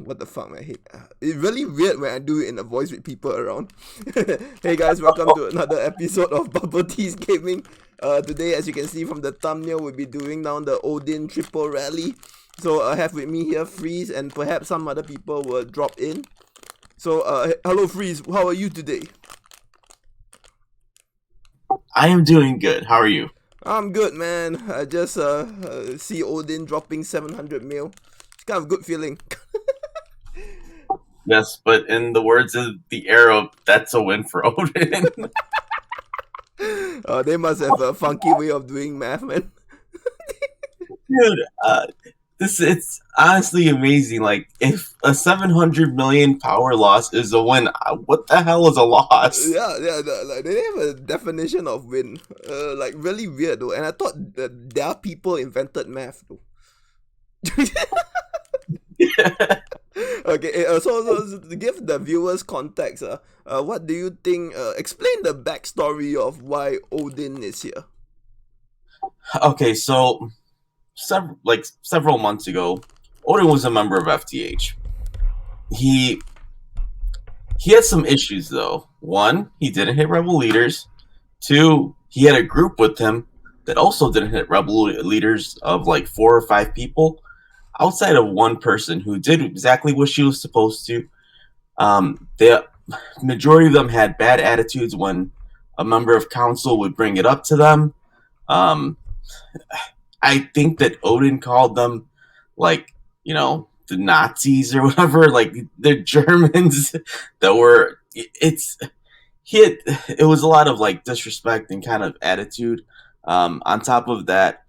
What the fuck, man? It's really weird when I do it in a voice with people around. Hey guys, welcome to another episode of BubbleteaS Gaming. Today, as you can see from the thumbnail, we'll be doing down the Odin triple rally. So I have with me here Freeze, and perhaps some other people will drop in. So hello Freeze, how are you today? I am doing good. How are you? I'm good, man. I just see Odin dropping 700 mil. It's kind of a good feeling. Yes, but in the words of the arrow, that's a win for Odin. They must have a funky way of doing math, man. Dude, it's honestly amazing. Like, if a 700 million power loss is a win, what the hell is a loss? Yeah, like they have a definition of win. Like really weird though. And I thought that their people invented math though. Okay, so to give the viewers context, what do you think? Explain the backstory of why Odin is here. Okay, so several months ago, Odin was a member of FTH. He had some issues though. One, he didn't hit rebel leaders. Two, he had a group with him that also didn't hit rebel leaders of like 4 or 5 people, outside of one person who did exactly what she was supposed to. The majority of them had bad attitudes when a member of council would bring it up to them. I think that Odin called them, like, the Nazis or whatever, like the Germans that were. It was a lot of like disrespect and kind of attitude. On top of that,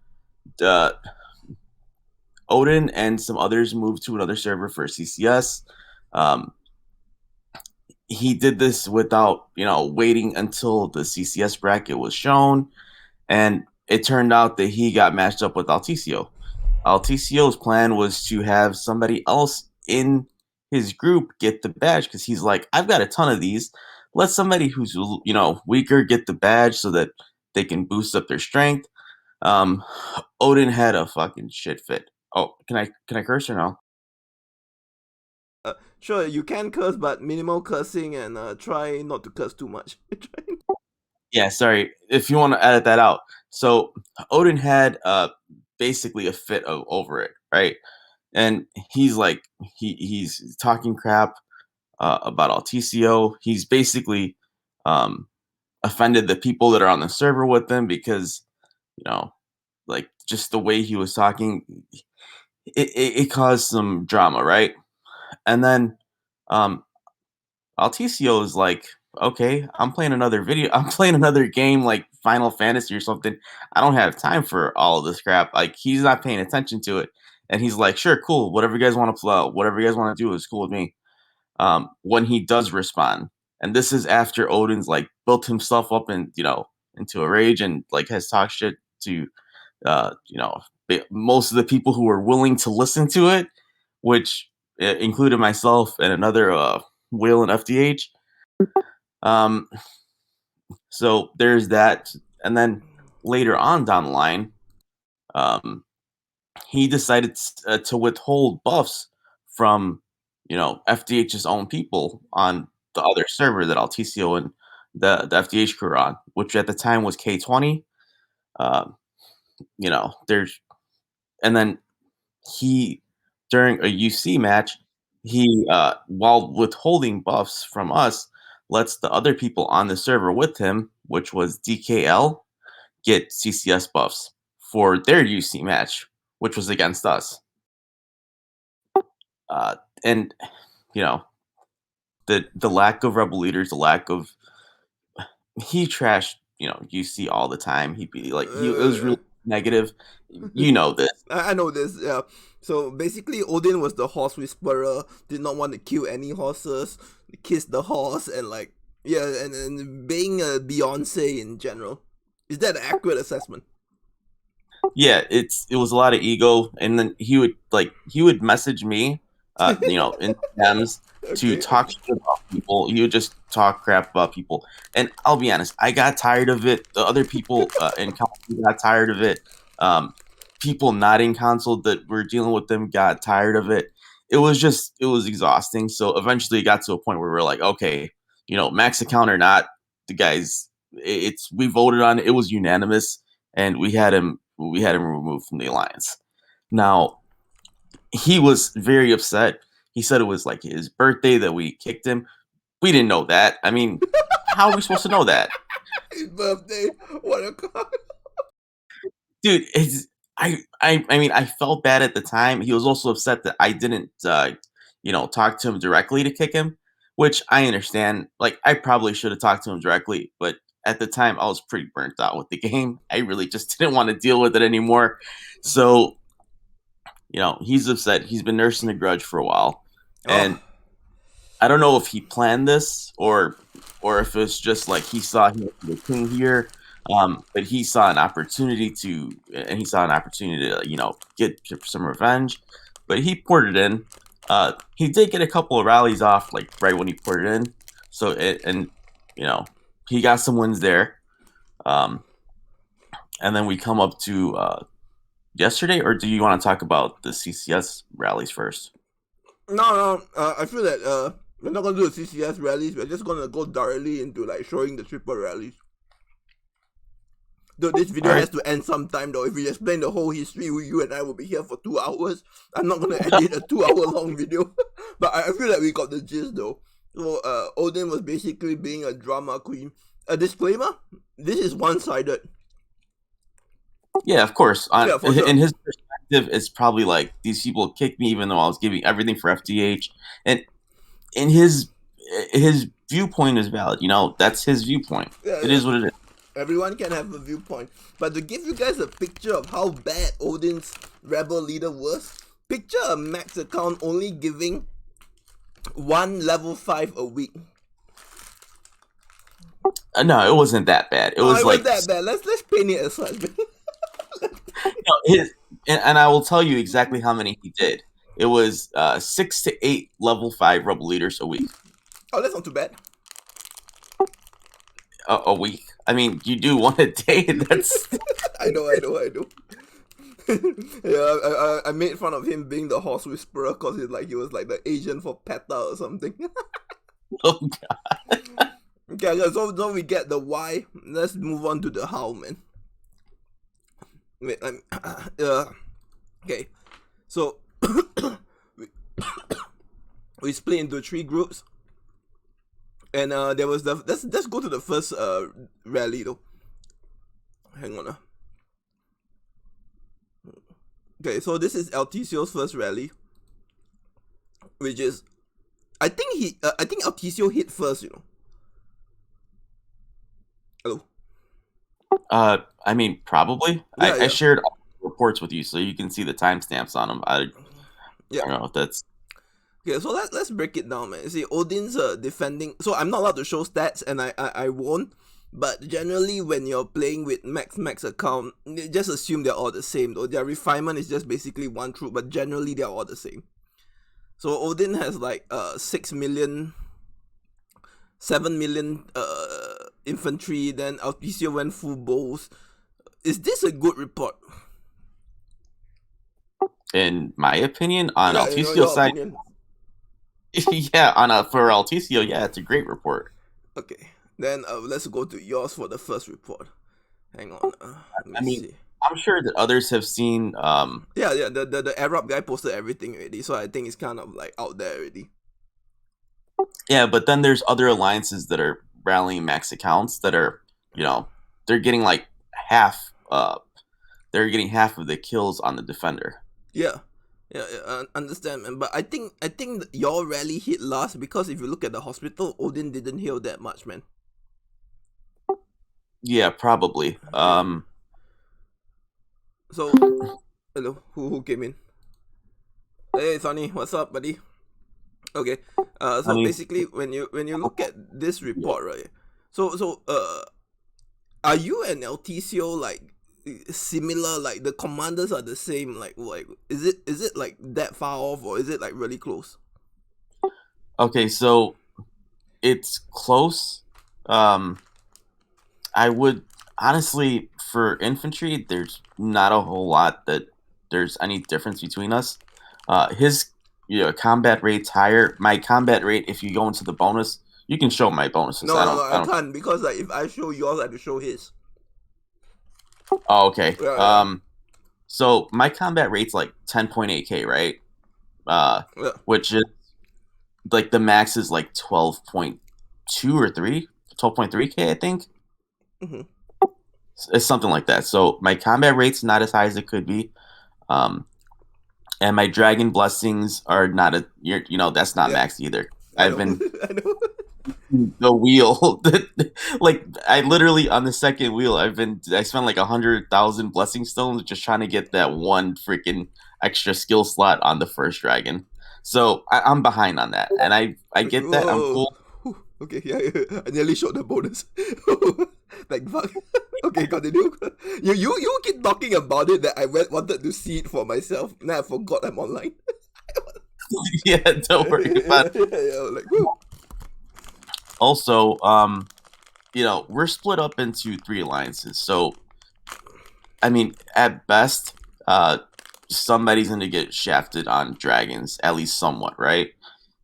Odin and some others moved to another server for CCS. He did this without, waiting until the CCS bracket was shown, and it turned out that he got matched up with Alticio. Alticio's plan was to have somebody else in his group get the badge because he's like, I've got a ton of these. Let somebody who's weaker get the badge so that they can boost up their strength. Odin had a fucking shit fit. Oh, can I curse or no? Sure, you can curse, but minimal cursing and try not to curse too much. Yeah, sorry. If you want to edit that out. So Odin had basically a fit over it, right? And he's like he's talking crap about Alticio. He's basically offended the people that are on the server with him because like just the way he was talking, it caused some drama, right? And then Alticio is like, okay, I'm playing another game like Final Fantasy or something. I don't have time for all of this crap. Like, he's not paying attention to it. And he's like, sure, cool, whatever you guys want to flow, whatever you guys want to do is cool with me. When he does respond. And this is after Odin's like built himself up and into a rage and like has talked shit to most of the people who were willing to listen to it, which included myself and another whale in FDH. So there's that, and then later on down the line, he decided to withhold buffs from FDH's own people on the other server that Alticio and the FDH crew were on, which at the time was K20. There's and then he during a UC match, he while withholding buffs from us, lets the other people on the server with him, which was DKL, get CCS buffs for their UC match, which was against us. And the lack of rebel leaders, the lack of he trashed UC all the time. He'd be like it was really negative. You know this. I know this, yeah. So basically, Odin was the horse whisperer, did not want to kill any horses, kiss the horse, and like, yeah, and being a Beyonce in general. Is that an accurate assessment? Yeah, it was a lot of ego, and then he would message me, in DMs to talk shit about people. He would just talk crap about people, and I'll be honest, I got tired of it. The other people in council got tired of it. People not in council that were dealing with them got tired of it. it was exhausting. So eventually it got to a point where we were like, okay, max account or not, the guys, we voted on it. It was unanimous, and we had him removed from the alliance. Now, he was very upset. He said it was like his birthday that we kicked him. We didn't know that. I mean, how are we supposed to know that? His birthday. What a god. Dude, I mean, I felt bad at the time. He was also upset that I didn't talk to him directly to kick him, which I understand. Like, I probably should have talked to him directly, but at the time I was pretty burnt out with the game. I really just didn't want to deal with it anymore. So, he's upset. He's been nursing a grudge for a while. And I don't know if he planned this or if it's just like he saw he was the king here. But he saw an opportunity to get some revenge. But he poured it in. He did get a couple of rallies off, like right when he poured it in. So he got some wins there. And then we come up to yesterday, or do you want to talk about the CCS rallies first? No. I feel that we're not gonna do the CCS rallies. We're just gonna go directly into like showing the triple rallies. Though this video has to end sometime though. If we explain the whole history, you and I will be here for 2 hours. I'm not gonna edit a 2-hour long video. But I feel like we got the gist though. So Odin was basically being a drama queen. A disclaimer, this is one-sided. Yeah, of course. For sure. In his perspective, it's probably like these people kicked me even though I was giving everything for FTH. And in his viewpoint is valid. That's his viewpoint. It is what it is. Everyone can have a viewpoint. But to give you guys a picture of how bad Odin's rebel leader was, picture a max account only giving 1 level 5 a week. No, it wasn't that bad. It was like that bad. Let's paint it as such. And I will tell you exactly how many he did. It was 6 to 8 level 5 rebel leaders a week. Oh, that's not too bad. A week. I mean, you do one a day. That's. I know. Yeah, I made fun of him being the horse whisperer because he was like the agent for PETA or something. Oh god. Okay, so we get the why. Let's move on to the how, man. Wait, okay. So we split into 3 groups. And there was let's go to the first rally though. Hang on. Okay, so this is Alticio's first rally, which is, I think Alticio hit first. Hello. I mean, probably. Yeah, I shared all the reports with you, so you can see the timestamps on them. I don't know if that's. Okay, so let's break it down, man. See, Odin's defending. So I'm not allowed to show stats, and I won't. But generally, when you're playing with max account, just assume they're all the same. Though their refinement is just basically 1 troop, but generally they're all the same. So Odin has like 6 million, 7 million infantry. Then Alticio went full bows. Is this a good report? In my opinion, on Alticio's side. Opinion. Yeah, for Alticio, yeah, it's a great report. Okay, then let's go to yours for the first report. Hang on. I mean, see. I'm sure that others have seen. Yeah, the Arab guy posted everything already, so I think it's kind of like out there already. Yeah, but then there's other alliances that are rallying max accounts that are, they're getting like half. They're getting half of the kills on the defender. Yeah, I understand, man. But I think your rally hit last because if you look at the hospital, Odin didn't heal that much, man. Yeah, probably. So, hello, who came in? Hey, Sonny, what's up, buddy? Okay. So basically, when you look at this report, right? So are you and Alticio like similar? Like the commanders are the same? Like is it like that far off, or is it like really close? Okay, so it's close. I would honestly, for infantry, there's not a whole lot that there's any difference between us. His combat rate's higher. My combat rate, if you go into the bonus, you can show my bonuses. No, I I don't. can't because like if I show yours, I have to show his. Oh, okay. Yeah. So my combat rate's like 10.8k, right? Yeah. Which is like the max is like 12.2 or 3, 12.3k, I think. Mm-hmm. It's something like that. So my combat rate's not as high as it could be. And my dragon blessings are not that's not Yeah. maxed either. I I've know. been I know. the wheel like I literally on the second wheel I spent like 100,000 blessing stones just trying to get that one freaking extra skill slot on the first dragon. So I'm behind on that, and I get that. I'm Whoa. cool. Okay, yeah. I nearly showed the bonus. Like fuck. Okay, continue. You keep talking about it that I wanted to see it for myself. Now I forgot I'm online. Yeah, don't worry about it. Yeah, like woo. Also, we're split up into 3 alliances. So, I mean, at best, somebody's going to get shafted on dragons, at least somewhat, right?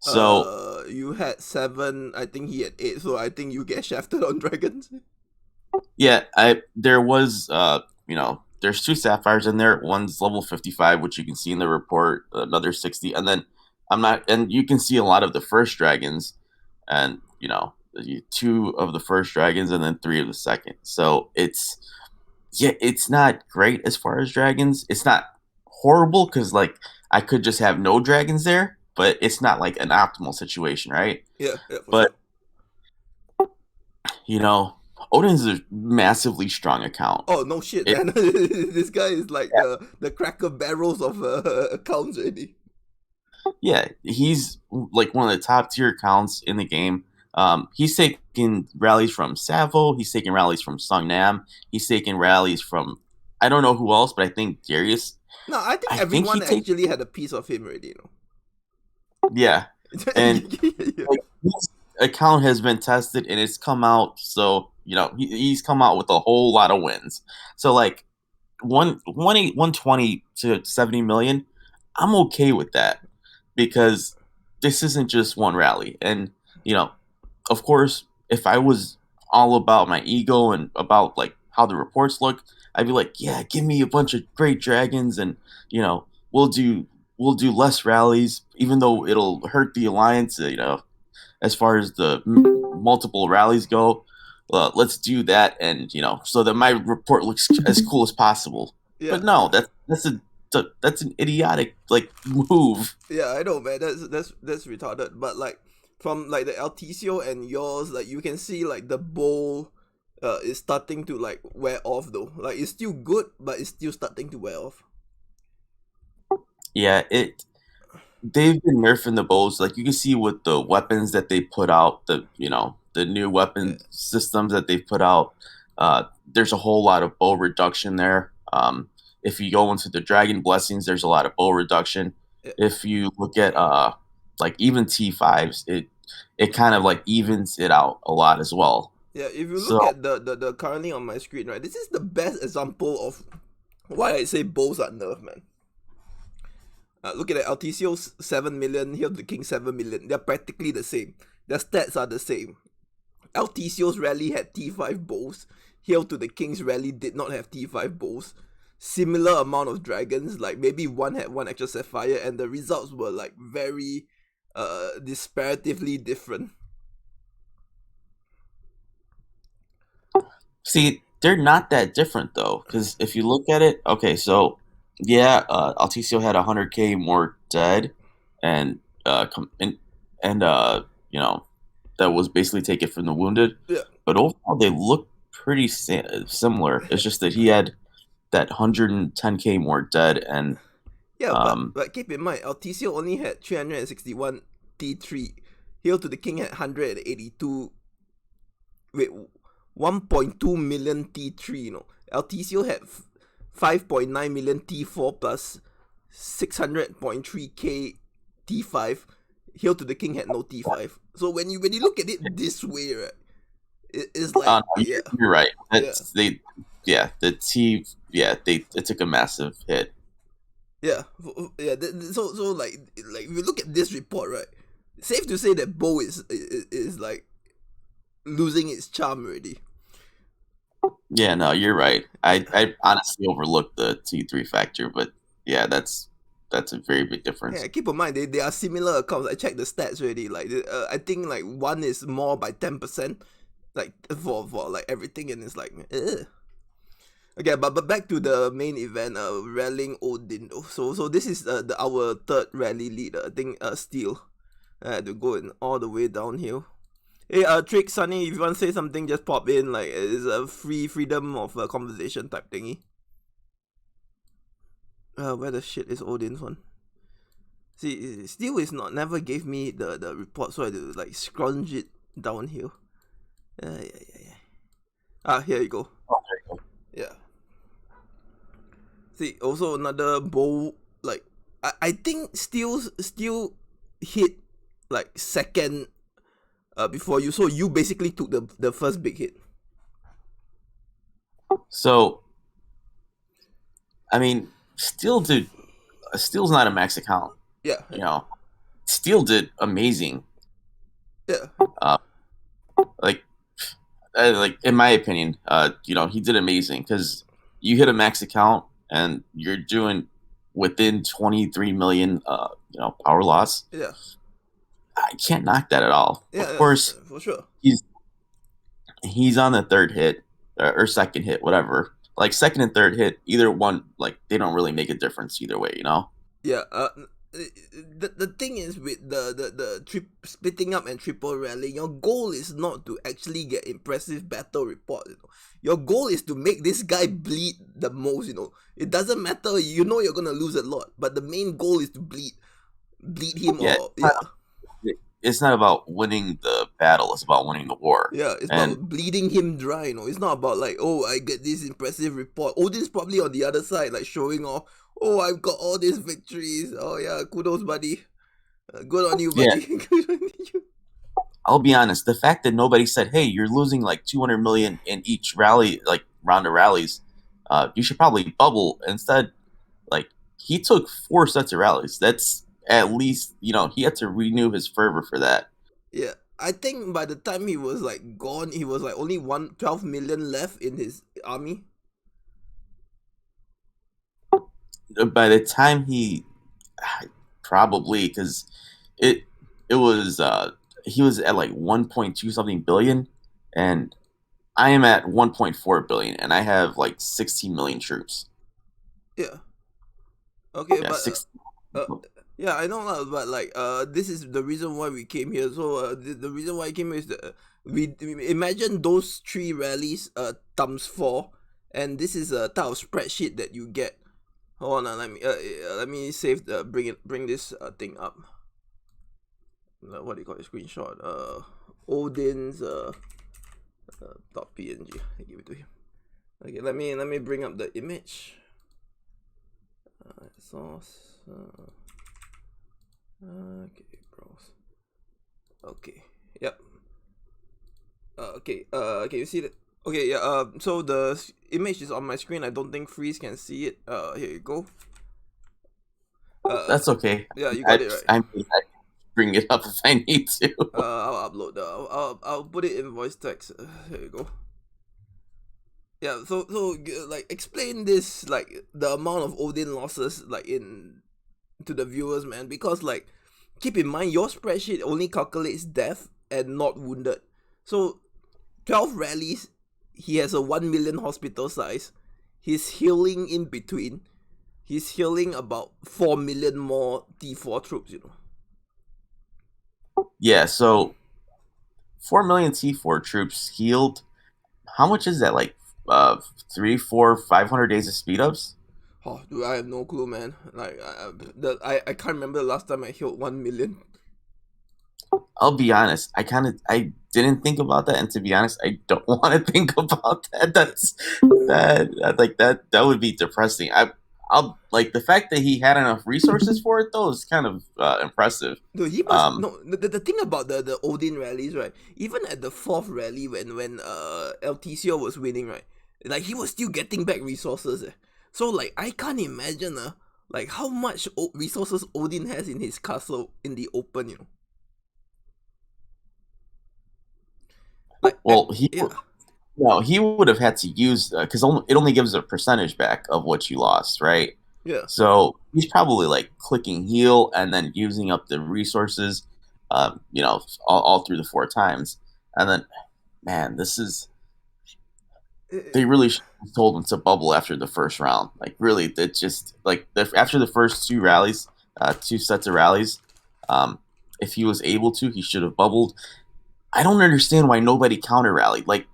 So, You had 7. I think he had 8. So I think you get shafted on dragons. yeah, there was, there's 2 sapphires in there. One's level 55, which you can see in the report. Another 60, and then and you can see a lot of the first dragons, and 2 of the first dragons, and then 3 of the second. So it's not great as far as dragons. It's not horrible because like I could just have no dragons there, but it's not like an optimal situation, right? Yeah, for But sure. Odin's a massively strong account. Oh no shit, It, man! This guy is like the Cracker Barrels of accounts already. yeah, he's like one of the top tier accounts in the game. He's taking rallies from Savo. He's taking rallies from Sung Nam. He's taking rallies from I don't know who else, but I think Darius. No, I think I think he everyone takes actually had a piece of him already. yeah, and Yeah. like, his account has been tested and it's come out. So he's come out with a whole lot of wins. So like 120 to 70 million, I'm okay with that because this isn't just one rally. And of course, if I was all about my ego and about like how the reports look, I'd be like, yeah, give me a bunch of great dragons, and we'll do less rallies, even though it'll hurt the alliance. As far as the multiple rallies go, let's do that, and so that my report looks as cool as possible. Yeah. But no, that's an idiotic like move. Yeah, I know, man. That's retarded. But like from like the Alticio and yours, like you can see like the bowl is starting to like wear off though. Like it's still good, but it's still starting to wear off. Yeah, they've been nerfing the bows. Like you can see with the weapons that they put out, the new weapon Yeah. systems that they've put out. There's a whole lot of bow reduction there. If you go into the dragon blessings, there's a lot of bow reduction. Yeah. If you look at like even T5s, it kind of like evens it out a lot as well. Yeah, if you look So at the currently on my screen, right, this is the best example of why I say bows are nerfed, man. Look at the Alticio's 7 million, here the King 7 million. They're practically the same. Their stats are the same. Alticio's rally had T5 bows. Hail to the King's rally did not have T5 bows. Similar amount of dragons, like maybe one had 1 extra sapphire, and the results were like very disparatively different. see, they're not that different though, because if you look at it, okay, so yeah, Alticio had 100k more dead, and that was basically taken from the wounded. Yeah. But overall, they look pretty similar. It's just that he had that 110k more dead, and Yeah, um, but keep in mind, Alticio only had 361 T3. Hail to the King had 182. Wait, 1.2 million T3, Alticio had 5.9 million T4 plus 600.3k T5. Hail to the King had no T5. So when you look at it this way, right, it's like no, yeah. you're right. Yeah. They took a massive hit. Yeah, yeah. So like if you look at this report, right? Safe to say that Bo is like losing its charm already. Yeah, no, you're right. I honestly overlooked the T3 factor, but yeah, that's a very big difference. Yeah, keep in mind they are similar accounts. I checked the stats already. Like I think like one is more by 10%, like for like everything, and it's like ugh. Okay, but back to the main event, rallying Odin. So this is our third rally leader. I think Steel. I had to go in all the way downhill. Hey, Trick, Sunny, if you want to say something, just pop in. Like, it's a freedom of conversation type thingy. Where the shit is Odin's one? See, Steel is not, never gave me the report, so I had to, like, scrunch it downhill. Yeah. Ah, here you go. Oh, there you go. Yeah. See, also another bowl, like, I think Steel hit, like, second before you, so you basically took the first big hit. So, I mean, Steel's not a max account. Yeah. You know, Steel did amazing. Yeah. Like in my opinion, he did amazing because you hit a max account and you're doing within 23 million, power loss. Yeah. I can't knock that at all. Yeah, Of course, for sure. he's on the third hit or second hit, whatever. Like second and third hit, either one, like they don't really make a difference either way, you know. Yeah. The thing is with the splitting up and triple rally, your goal is not to actually get impressive battle report. You know, your goal is to make this guy bleed the most. You know, it doesn't matter. You know you're gonna lose a lot, but the main goal is to bleed him. Yeah, Or yeah. It's not about winning the battle; it's about winning the war. Yeah, it's about bleeding him dry, you know. It's not about like, oh, I get this impressive report. Odin's probably on the other side, like showing off. Oh, I've got all these victories. Oh yeah, kudos, buddy. Good on you, buddy. Yeah. Good on you. I'll be honest. The fact that nobody said, "Hey, you're losing like 200 million in each rally, like round of rallies. You should probably bubble." Instead, like he took 4 sets of rallies. That's at least he had to renew his fervor for that. Yeah, I think by the time he was like gone, he was like only 12 million left in his army. By the time he probably because it was he was at like 1.2 something billion, and I am at 1.4 billion, and I have like 16 million troops. Yeah. Okay, Yeah, but yeah, I know lah, but like this is the reason why we came here. So the reason why I came here is that we imagine those 3 rallies times 4, and this is a type of spreadsheet that you get. Hold on, let me save bring this thing up. What do you call it? Screenshot. Odin's .png. I give it to him. Okay, let me bring up the image. Source. Okay, browse. Okay. Yep. Okay. Can you see that? Okay. Yeah. So the image is on my screen. I don't think Freeze can see it. Here you go. That's okay. Yeah, you got it right. I bring it up if I need to. I'll upload. I'll put it in voice text. Here you go. Yeah, so like explain this, like the amount of Odin losses like in to the viewers, man, because like keep in mind your spreadsheet only calculates death and not wounded. So 12 rallies, he has a 1 million hospital size. He's healing in between. He's healing about 4 million more T4 troops, you know. Yeah, so 4 million T4 troops healed. How much is that? Like 3, 4, 500 days of speed ups? Oh, dude, I have no clue, man. Like, I can't remember the last time I healed 1 million. I'll be honest. I didn't think about that, and to be honest, I don't want to think about that. That would be depressing. I'll like the fact that he had enough resources for it though is kind of impressive. Dude, he must no. The thing about the Odin rallies, right? Even at the 4th rally, when LTCO was winning, right? Like he was still getting back resources. So like I can't imagine Like how much resources Odin has in his castle in the open, you know. Like Well, yeah, he would have had to use because it only gives a percentage back of what you lost, right? yeah. So he's probably like clicking heal and then using up the resources, all through the 4 times. And then, man, they really should have told him to bubble after the first round. Like, really, that just like after the first two rallies, 2 sets of rallies, if he was able to, he should have bubbled. I don't understand why nobody counter rallied. Like,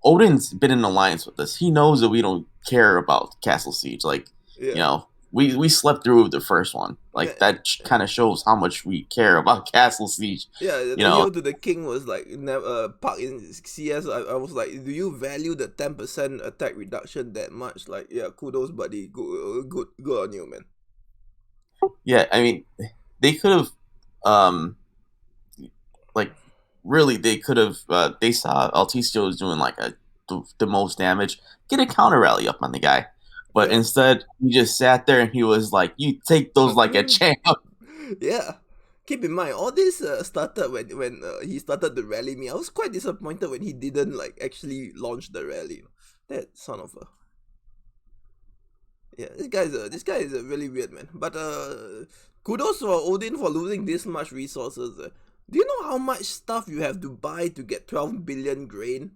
Odin's been in alliance with us. He knows that we don't care about Castle Siege. Like, Yeah. we slept through the first one. Like, that kind of shows how much we care about Castle Siege. Yeah, the Hail to the King was like never parked in CS. I was like, do you value the 10% attack reduction that much? Like, yeah, kudos, buddy. Good on you, man. Yeah, I mean, they could have, like, really, they could have. They saw Altisio was doing like the most damage. Get a counter rally up on the guy, but Yeah. instead he just sat there and he was like, "You take those like a champ." Yeah. Keep in mind, all this started when he started to rally me. I was quite disappointed when he didn't like actually launch the rally. That son of a yeah. This guy is really weird, man. But kudos for Odin for losing this much resources. Do you know how much stuff you have to buy to get 12 billion grain,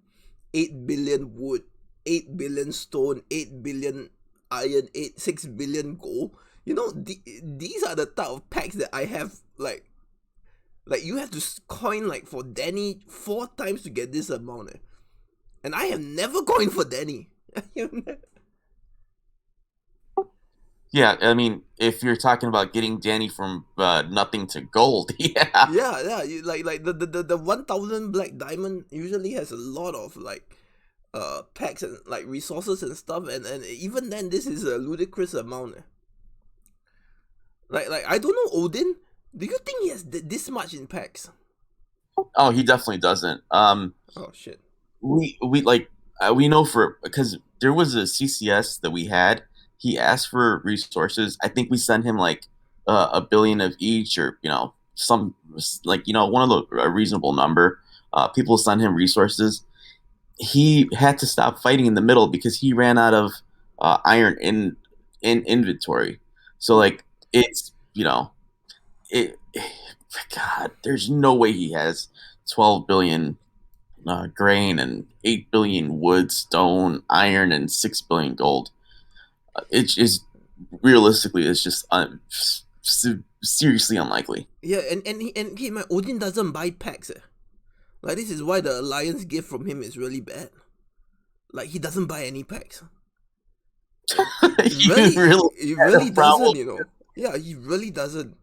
8 billion wood, 8 billion stone, 8 billion iron, 6 billion gold? You know, these are the type of packs that I have. Like you have to coin like for Danny 4 times to get this amount, and I have never coined for Danny. Yeah, I mean, if you're talking about getting Danny from nothing to gold, yeah. Yeah. Like the 1,000 black diamond usually has a lot of like packs and like resources and stuff, and even then this is a ludicrous amount. Like I don't know Odin. Do you think he has this much in packs? Oh, he definitely doesn't. Oh shit. We know because there was a CCS that we had. He asked for resources. I think we sent him like a billion of each, or some one of a reasonable number. People sent him resources. He had to stop fighting in the middle because he ran out of iron in inventory. So like it's it. God, there's no way he has 12 billion grain and 8 billion wood, stone, iron, and 6 billion gold. It is realistically, it's just seriously unlikely. Yeah, and my Odin doesn't buy packs. Like this is why the alliance gift from him is really bad. Like he doesn't buy any packs. He really Doesn't, you know. Yeah, he really doesn't.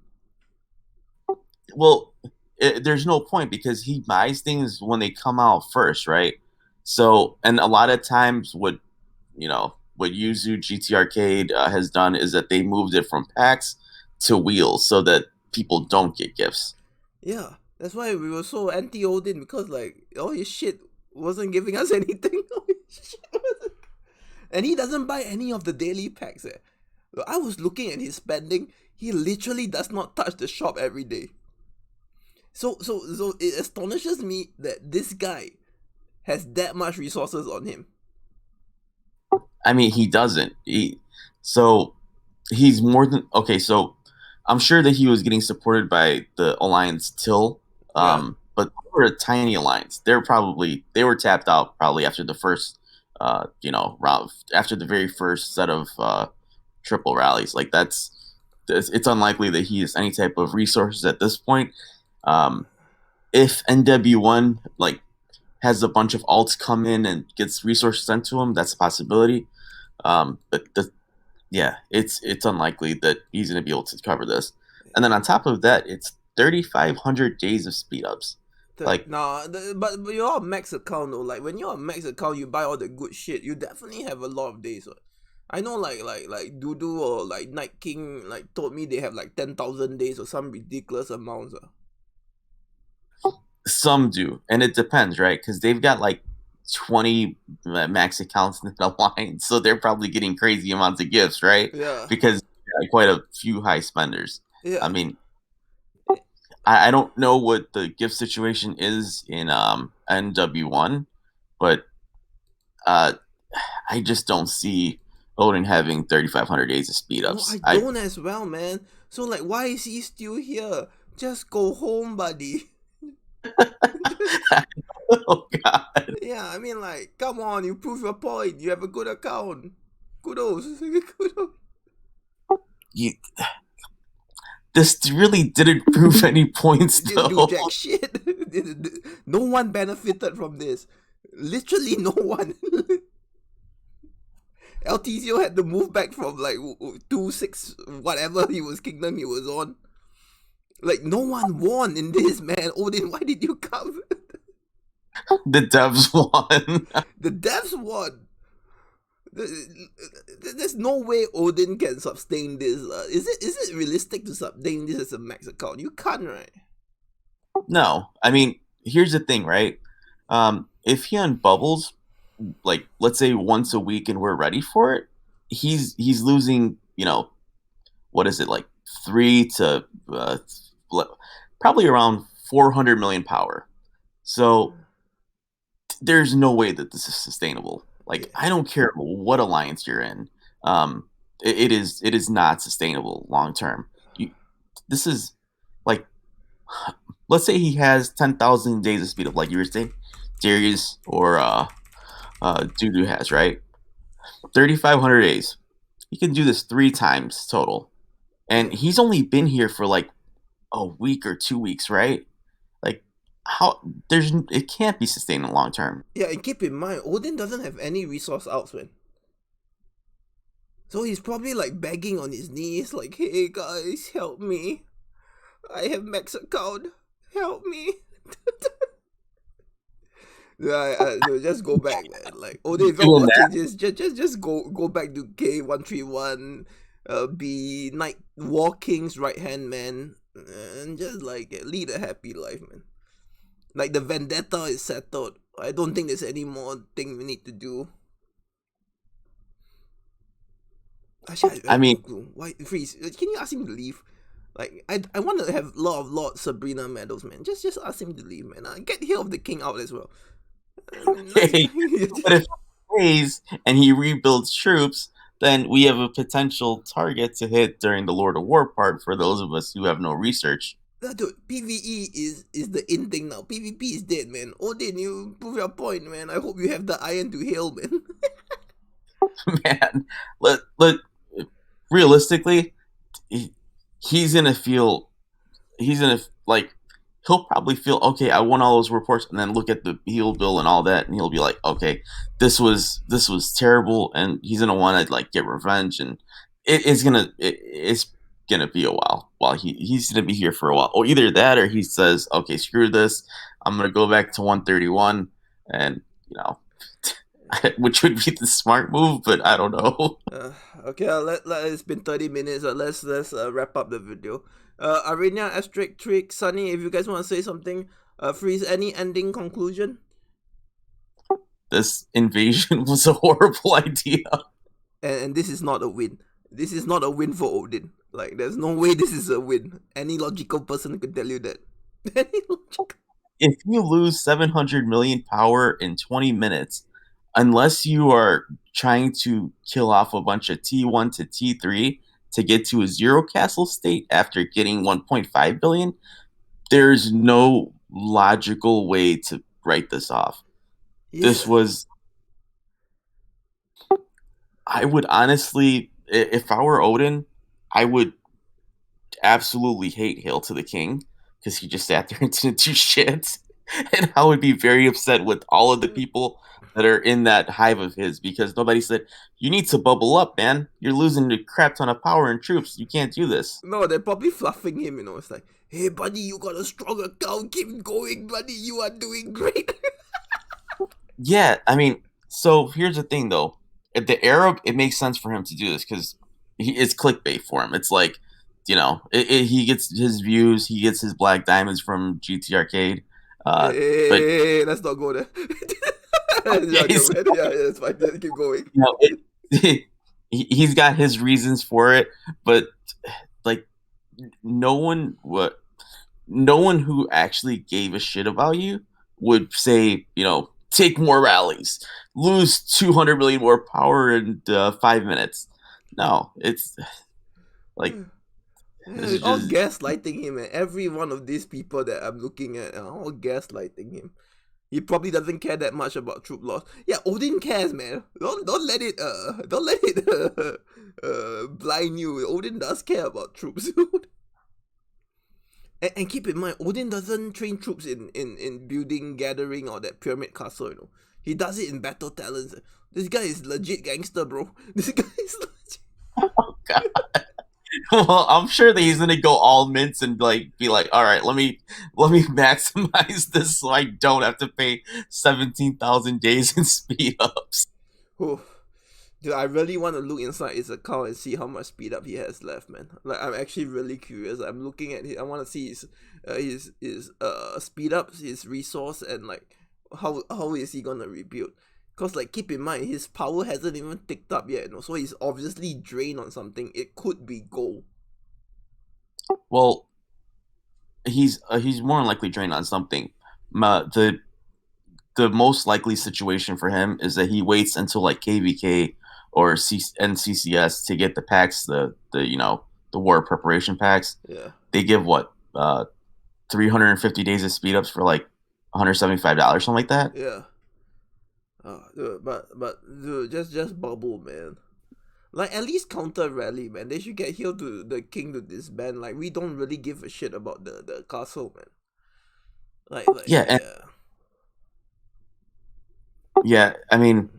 Well, there's no point because he buys things when they come out first, right? So, and a lot of times, what Yuzu GT Arcade has done is that they moved it from packs to wheels so that people don't get gifts. Yeah, that's why we were so anti Odin, because like all his shit wasn't giving us anything. And he doesn't buy any of the daily packs. I was looking at his spending. He literally does not touch the shop every day. So it astonishes me that this guy has that much resources on him. I mean, he doesn't. So he's more than okay. So I'm sure that he was getting supported by the Alliance Till, but they were a tiny alliance. They were tapped out probably after the first, round, after the very first set of triple rallies. Like it's unlikely that he has any type of resources at this point. If NW1 like has a bunch of alts come in and gets resources sent to him, that's a possibility. But it's unlikely that he's going to be able to cover this. And then on top of that, it's 3,500 days of speed ups. But you're a max account though. Like when you're a max account, you buy all the good shit. You definitely have a lot of days. I know like Dudu or like Night King like told me they have like 10,000 days or some ridiculous amounts. Some do, and it depends, right? Because they've got like 20 max accounts in the line, so they're probably getting crazy amounts of gifts, right? Yeah. Because quite a few high spenders. Yeah. I mean, I don't know what the gift situation is in NW1, but I just don't see Odin having 3,500 days of speed No, ups. I don't as well, man. So like, why is he still here? Just go home, buddy. Oh God! Yeah, I mean, like, come on, you prove your point. You have a good account. Kudos. Kudos. You, this really didn't prove any points, Didn't do though. jack shit. No one benefited from this. Literally no one. LTZO had to move back from like 2-6 whatever kingdom he was on. Like no one won in this, man. Odin, why did you come? The devs won. The devs won. There's no way Odin can sustain this. Is it realistic to sustain this as a max account? You can't, right? No, I mean, here's the thing, right? If he unbubbles, like let's say once a week, and we're ready for it, he's losing. What is it, like 3 to probably around 400 million power. So there's no way that this is sustainable. Like, I don't care what alliance you're in. It is not sustainable long term. This is like, let's say he has 10,000 days of speed up, like you were saying, Darius or Dudu has, right? 3,500 days. He can do this 3 times total, and he's only been here for like a week or 2 weeks, right? Like, how it can't be sustained long term. Yeah, and keep in mind, Odin doesn't have any resource outs, man. So he's probably like begging on his knees, like, "Hey guys, help me! I have max account, help me!" Just go back, man. Like, Odin, if you're watching this, just go back to K131, be Night War King's right hand man, and just like lead a happy life, man. Like the vendetta is settled. I don't think there's any more thing we need to do. Actually, I mean, why Freeze? Can you ask him to leave? Like, I want to have Lord Sabrina medals, man. Just ask him to leave, man. Get Hill of the King out as well. Okay, but if he stays and he rebuilds troops, then we have a potential target to hit during the Lord of War part for those of us who have no research. Dude, PvE is the in thing now. PvP is dead, man. Odin, you prove your point, man. I hope you have the iron to hail, man. Man, let realistically, he's gonna feel, he'll probably feel, okay, I won all those reports, and then look at the heal bill and all that, and he'll be like, okay, this was terrible, and he's gonna want to like get revenge, and it's gonna be a while he's gonna be here for a while, or either that, or he says, okay, screw this, I'm gonna go back to 131, and which would be the smart move, but I don't know. Okay, it's been 30 minutes. Let's wrap up the video. Arena, Asterisk, Trick, Sunny, if you guys want to say something, Freeze, any ending conclusion? This invasion was a horrible idea. And this is not a win. This is not a win for Odin. Like, there's no way this is a win. Any logical person could tell you that. If you lose 700 million power in 20 minutes, unless you are trying to kill off a bunch of T1 to T3 to get to a 0 castle state after getting 1.5 billion, there's no logical way to write this off. Yeah. This was... I would honestly, if I were Odin, I would absolutely hate Hail to the King, because he just sat there and didn't do shit. And I would be very upset with all of the people that are in that hive of his, because nobody said, you need to bubble up, man. You're losing a crap ton of power and troops. You can't do this. No, they're probably fluffing him, It's like, hey, buddy, you got a strong account. Keep going, buddy. You are doing great. Yeah, I mean, so here's the thing, though. At the Arab, it makes sense for him to do this, because it's clickbait for him. It's like, he gets his views. He gets his black diamonds from GT Arcade. Hey, let's not go there. Yeah, that's fine. Keep going. he's got his reasons for it, but like no one who actually gave a shit about you would say, take more rallies, lose 200 million more power in 5 minutes. No, it's like it's all gaslighting him, and every one of these people that I'm looking at are all gaslighting him. He probably doesn't care that much about troop loss. Yeah, Odin cares, man. Don't let it blind you. Odin does care about troops. And keep in mind, Odin doesn't train troops in building, gathering, or that pyramid castle, He does it in battle talents. This guy is legit gangster, bro. This guy is legit. Oh god. Well, I'm sure that he's gonna go all mints and be like, all right, let me maximize this so I don't have to pay 17,000 days in speed ups. Oh, dude, I really want to look inside his account and see how much speed up he has left, man. Like, I'm actually really curious. I'm looking at it. I want to see his speed ups, his resource, and like how is he gonna rebuild? Cause like, keep in mind, his power hasn't even ticked up yet, so he's obviously drained on something. It could be gold. Well, he's more than likely drained on something. The most likely situation for him is that he waits until like KVK or NCCS to get the packs, the war preparation packs. Yeah. They give 350 days of speed ups for like $175, something like that. Yeah. Dude, but dude, just bubble, man. Like, at least counter rally, man. They should get healed to the king to disband. Like, we don't really give a shit about the castle, man. Like yeah. Yeah, I mean,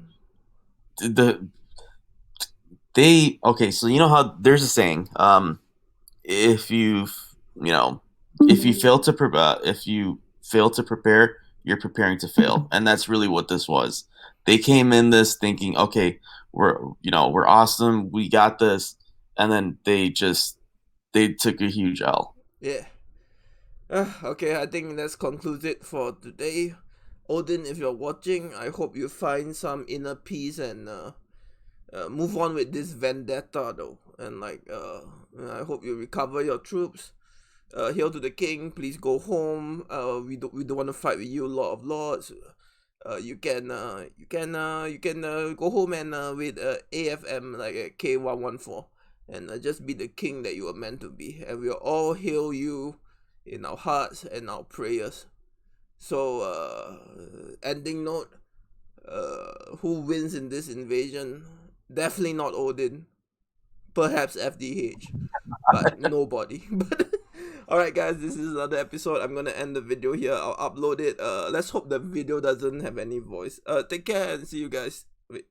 okay, so you know how there's a saying, if you fail to prepare, you're preparing to fail, and that's really what this was. They came in this thinking, okay, we're awesome, we got this, and then they took a huge L. Yeah. Okay, I think that's concludes it for today. Odin, if you're watching, I hope you find some inner peace and move on with this vendetta, though. And like, I hope you recover your troops. Hail to the king. Please go home. We don't want to fight with you, Lord of Lords. You can go home and with AFM like a K114 and just be the king that you were meant to be. And we'll all hail you in our hearts and our prayers. So, ending note, who wins in this invasion? Definitely not Odin. Perhaps FDH. But nobody. But alright guys, this is another episode. I'm gonna end the video here. I'll upload it. Let's hope the video doesn't have any voice. Take care and see you guys. Wait,